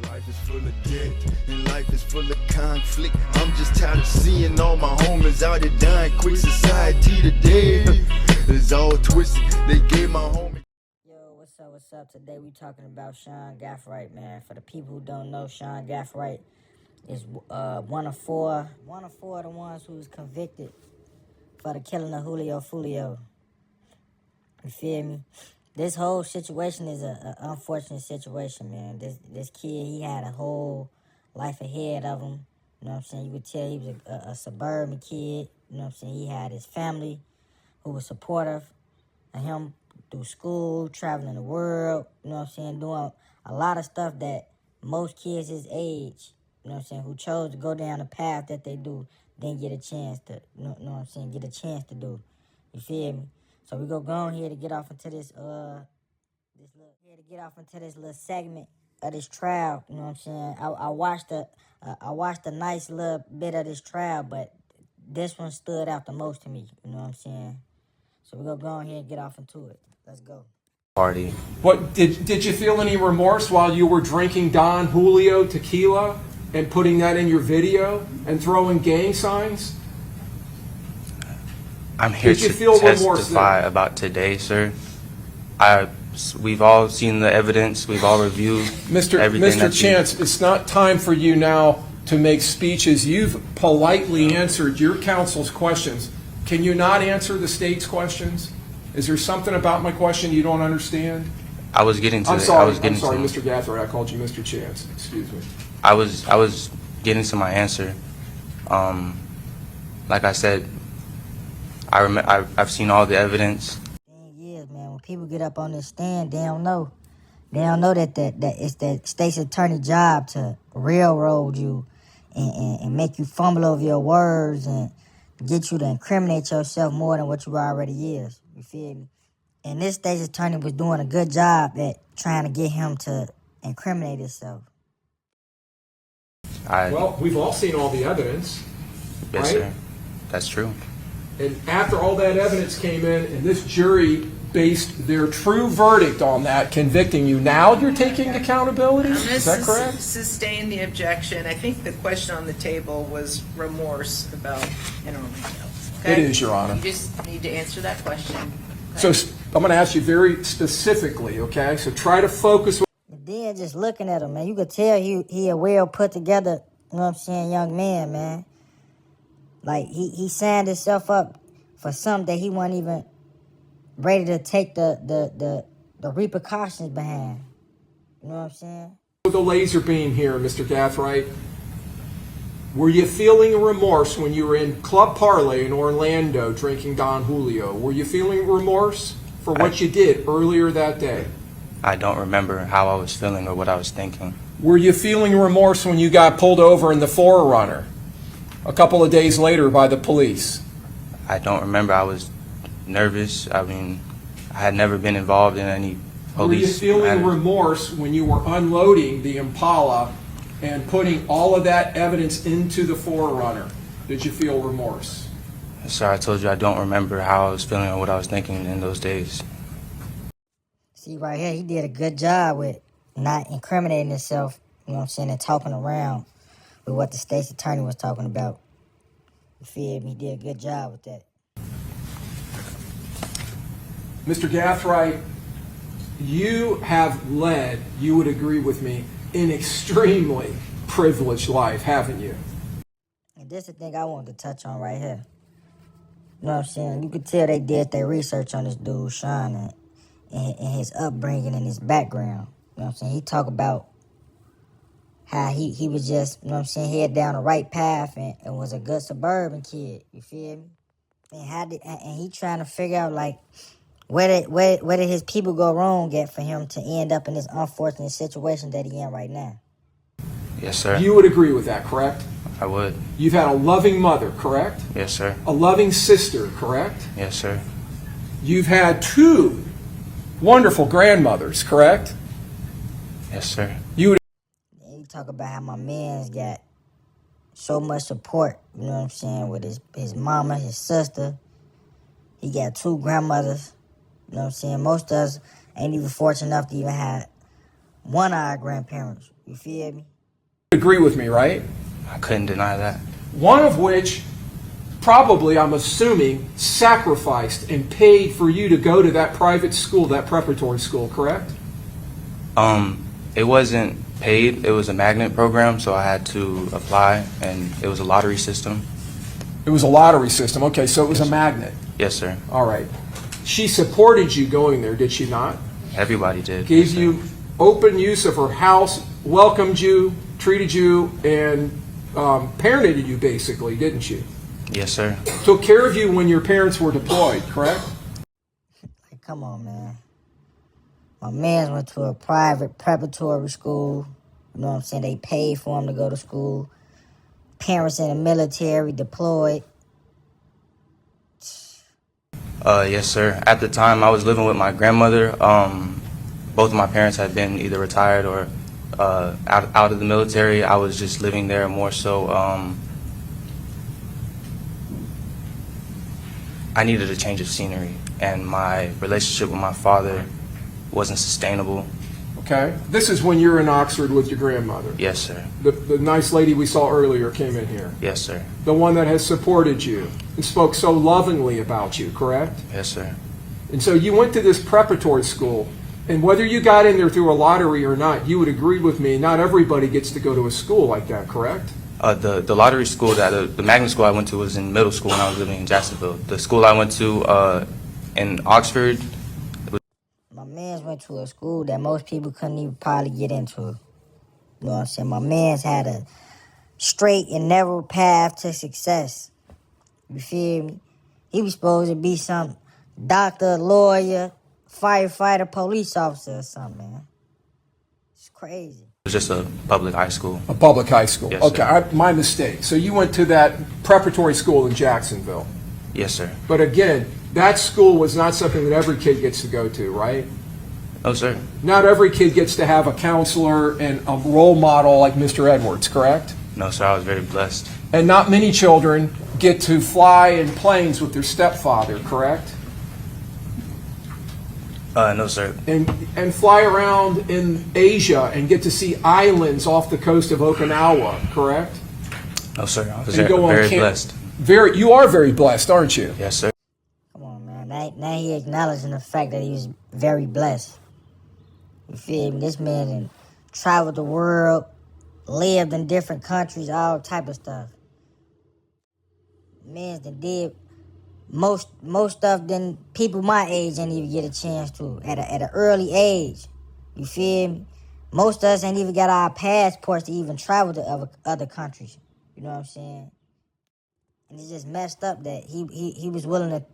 Life is full of debt, and life is full of conflict. I'm just tired of seeing all my homies out here dying quick. Society today is all twisted. They gave my homie. Yo, what's up? Today we talking about Sean Gathright, man. For the people who don't know, Sean Gathright is one of four of the ones who was convicted for the killing of Foolio. You feel me? This whole situation is an unfortunate situation, man. This kid, he had a whole life ahead of him. You know what I'm saying? You could tell he was a suburban kid. You know what I'm saying? He had his family who was supportive of him through school, traveling the world. You know what I'm saying? Doing a lot of stuff that most kids his age, you know what I'm saying, who chose to go down the path that they do, didn't get a chance to, you know what I'm saying, get a chance to do. You feel me? So we go on here to get off into this little segment of this trial. You know what I'm saying? I watched a nice little bit of this trial, but this one stood out the most to me. You know what I'm saying? So we go on here and get off into it. Let's go. Party. What did you feel any remorse while you were drinking Don Julio tequila and putting that in your video and throwing gang signs? I'm here to testify about today, sir. We've all seen the evidence. We've all reviewed everything. Mr. Chance, it's not time for you now to make speeches. You've politely answered your counsel's questions. Can you not answer the state's questions? Is there something about my question you don't understand? I was getting to I'm sorry, Mr. Gathright. I called you Mr. Chance. Excuse me. I was getting to my answer. Like I said, I've seen all the evidence. Years, man. When people get up on this stand, they don't know. They don't know that it's the state's attorney job to railroad you and make you fumble over your words and get you to incriminate yourself more than what you already is. You feel me? And this state's attorney was doing a good job at trying to get him to incriminate himself. Well, we've all seen all the evidence. Yes, right? sir. That's true. And after all that evidence came in and this jury based their true verdict on that, convicting you, now you're taking accountability? Is that correct? Sustain the objection. I think the question on the table was remorse about interim details. Okay? It is, Your Honor. You just need to answer that question. So Okay? I'm going to ask you very specifically, okay? So try to focus. And then just looking at him, man, you could tell he a well put together, you know what I'm saying, young man. Like, he signed himself up for something that he wasn't even ready to take the repercussions behind. You know what I'm saying? With the laser beam here, Mr. Gathright, were you feeling remorse when you were in Club Parlay in Orlando drinking Don Julio? Were you feeling remorse for what you did earlier that day? I don't remember how I was feeling or what I was thinking. Were you feeling remorse when you got pulled over in the Forerunner a couple of days later by the police? I don't remember. I was nervous. I mean, I had never been involved in any police. Were you feeling matters. remorse when you were unloading the Impala and putting all of that evidence into the Forerunner? Did you feel remorse? Sir, I told you I don't remember how I was feeling or what I was thinking in those days. See, right here, he did a good job with not incriminating himself, you know what I'm saying, and talking around with what the state's attorney was talking about. You feel me? He did a good job with that. Mr. Gathright, you have led, you would agree with me, an extremely privileged life, haven't you? And this is the thing I wanted to touch on right here. You know what I'm saying? You could tell they did their research on this dude, Sean, and his upbringing and his background. You know what I'm saying? He talk about how he was just, you know what I'm saying, head down the right path and was a good suburban kid. You feel me? And he trying to figure out, like, where did his people go wrong at for him to end up in this unfortunate situation that he in right now? Yes, sir. You would agree with that, correct? I would. You've had a loving mother, correct? Yes, sir. A loving sister, correct? Yes, sir. You've had two wonderful grandmothers, correct? Yes, sir. You talk about how my man's got so much support, you know what I'm saying, with his mama, his sister. He got two grandmothers, you know what I'm saying. Most of us ain't even fortunate enough to even have one of our grandparents. You feel me? Agree with me, right? I couldn't deny that. One of which probably, I'm assuming, sacrificed and paid for you to go to that private school, that preparatory school, correct? It wasn't paid. It was a magnet program, so I had to apply, and it was a lottery system. It was a lottery system. Okay, so it was a magnet. Yes, sir. All right. She supported you going there, did she not? Everybody did. Gave Yes, sir. you open use of her house, welcomed you, treated you, and parented you, basically, didn't she? Yes, sir. Took care of you when your parents were deployed, correct? Like, come on, man. My man went to a private preparatory school. You know what I'm saying? They paid for him to go to school. Parents in the military deployed. Yes, sir. At the time, I was living with my grandmother. Both of my parents had been either retired or out of the military. I was just living there more so. I needed a change of scenery, and my relationship with my father wasn't sustainable. Okay. This is when you're in Oxford with your grandmother. Yes, sir. The nice lady we saw earlier came in here. Yes, sir. The one that has supported you and spoke so lovingly about you, correct? Yes, sir. And so you went to this preparatory school, and whether you got in there through a lottery or not, you would agree with me, not everybody gets to go to a school like that, correct? The lottery school, the magnet school I went to was in middle school when I was living in Jacksonville. The school I went to in Oxford. My man went to a school that most people couldn't even probably get into. You know what I'm saying? My man's had a straight and narrow path to success. You feel me? He was supposed to be some doctor, lawyer, firefighter, police officer or something, man. It's crazy. It was just a public high school. A public high school. Yes, Okay, sir. my mistake. So you went to that preparatory school in Jacksonville. Yes, sir. But again, that school was not something that every kid gets to go to, right? No, sir. Not every kid gets to have a counselor and a role model like Mr. Edwards, correct? No, sir. I was very blessed. And not many children get to fly in planes with their stepfather, correct? No, sir. And fly around in Asia and get to see islands off the coast of Okinawa, correct? No, sir. I was And go on very camp- blessed. You are very blessed, aren't you? Yes, sir. Come on, man. Now he acknowledging the fact that he was very blessed. You feel me? This man done traveled the world, lived in different countries, all type of stuff. Man done did most stuff than people my age didn't even get a chance to at an early age. You feel me? Most of us ain't even got our passports to even travel to other countries. You know what I'm saying? And it's just messed up that he was willing to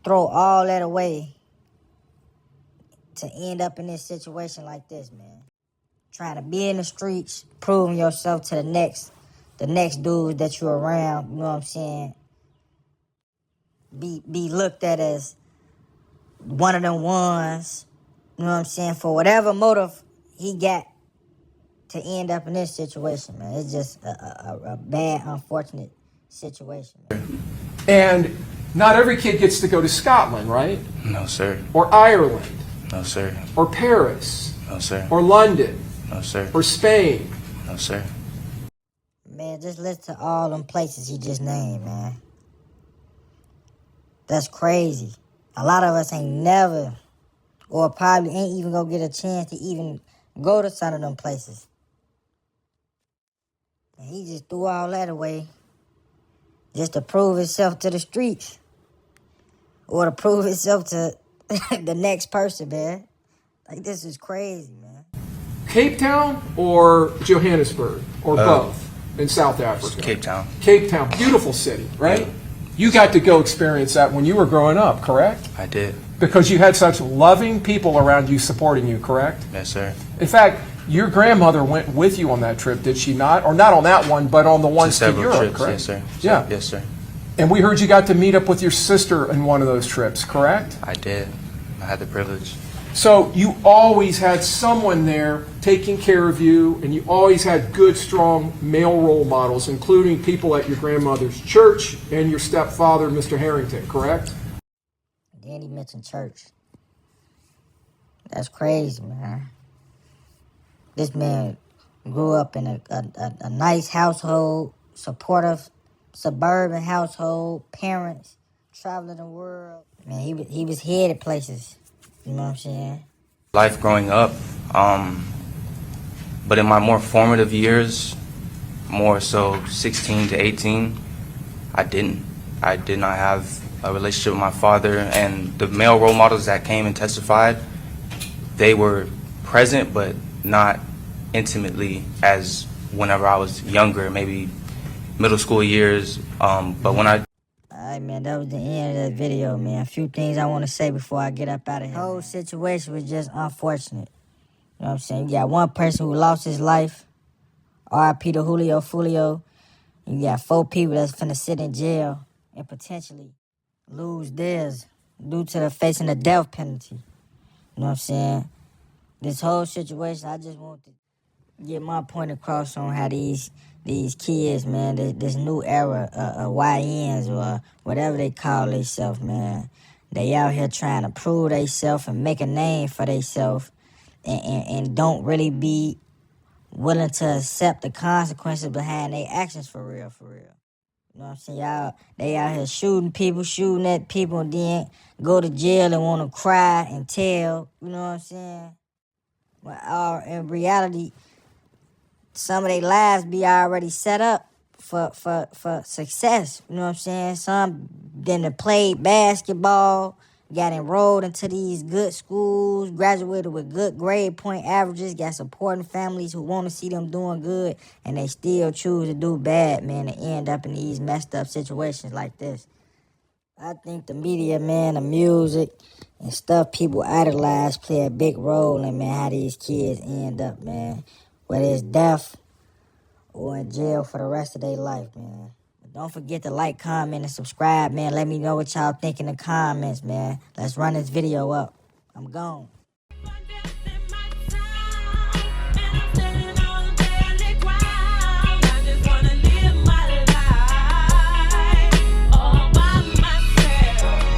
throw all that away to end up in this situation like this, man. Trying to be in the streets, proving yourself to the next dude that you're around, you know what I'm saying? Be looked at as one of them ones, you know what I'm saying? For whatever motive he got to end up in this situation, man. It's just a bad, unfortunate situation, man. And not every kid gets to go to Scotland, right? No, sir. Or Ireland, No, sir. or Paris, No, sir. or London, No, sir. or Spain. No, sir. Man, just listen to all them places he just named, man. That's crazy. A lot of us ain't never, or probably ain't even gonna get a chance to even go to some of them places. And he just threw all that away just to prove himself to the streets. Or to prove himself to the next person, man. Like, this is crazy, man. Cape Town or Johannesburg, or both in South Africa? Cape Town. Cape Town, beautiful city, right? Yeah. You got to go experience that when you were growing up, correct? I did. Because you had such loving people around you supporting you, correct? Yes, sir. In fact, your grandmother went with you on that trip, did she not? Or not on that one, but on the ones to Several Europe, trips. correct? Yes, sir. Yeah. Yes, sir. And we heard you got to meet up with your sister in one of those trips, correct? I did. I had the privilege. So you always had someone there taking care of you, and you always had good, strong male role models, including people at your grandmother's church and your stepfather, Mr. Harrington, correct? Then he mentioned church. That's crazy, man. This man grew up in a nice household, supportive suburban household, parents, traveling the world. Man, he was headed places. You know what I'm saying? Life growing up, but in my more formative years, more so 16 to 18, I did not have a relationship with my father, and the male role models that came and testified, they were present but not intimately as whenever I was younger, maybe middle school years. But when I Alright, man, that was the end of that video, man. A few things I want to say before I get up out of here. The whole situation was just unfortunate. You know what I'm saying? You got one person who lost his life, R.I.P. to Foolio. You got 4 people that's finna sit in jail and potentially lose theirs due to the facing the death penalty. You know what I'm saying? This whole situation, I just want to get my point across on how these kids, man, this new era of YNs or whatever they call themselves, man, they out here trying to prove themselves and make a name for themselves and don't really be willing to accept the consequences behind their actions for real, for real. You know what I'm saying? Y'all, they out here shooting at people, and then go to jail and want to cry and tell. You know what I'm saying? Well, in reality, some of their lives be already set up for success. You know what I'm saying? Some then played basketball, got enrolled into these good schools, graduated with good grade point averages, got supporting families who want to see them doing good, and they still choose to do bad, man, and end up in these messed up situations like this. I think the media, man, the music and stuff people idolize play a big role in, man, how these kids end up, man. Whether it's death or in jail for the rest of their life, man. But don't forget to like, comment, and subscribe, man. Let me know what y'all think in the comments, man. Let's run this video up. I'm gone.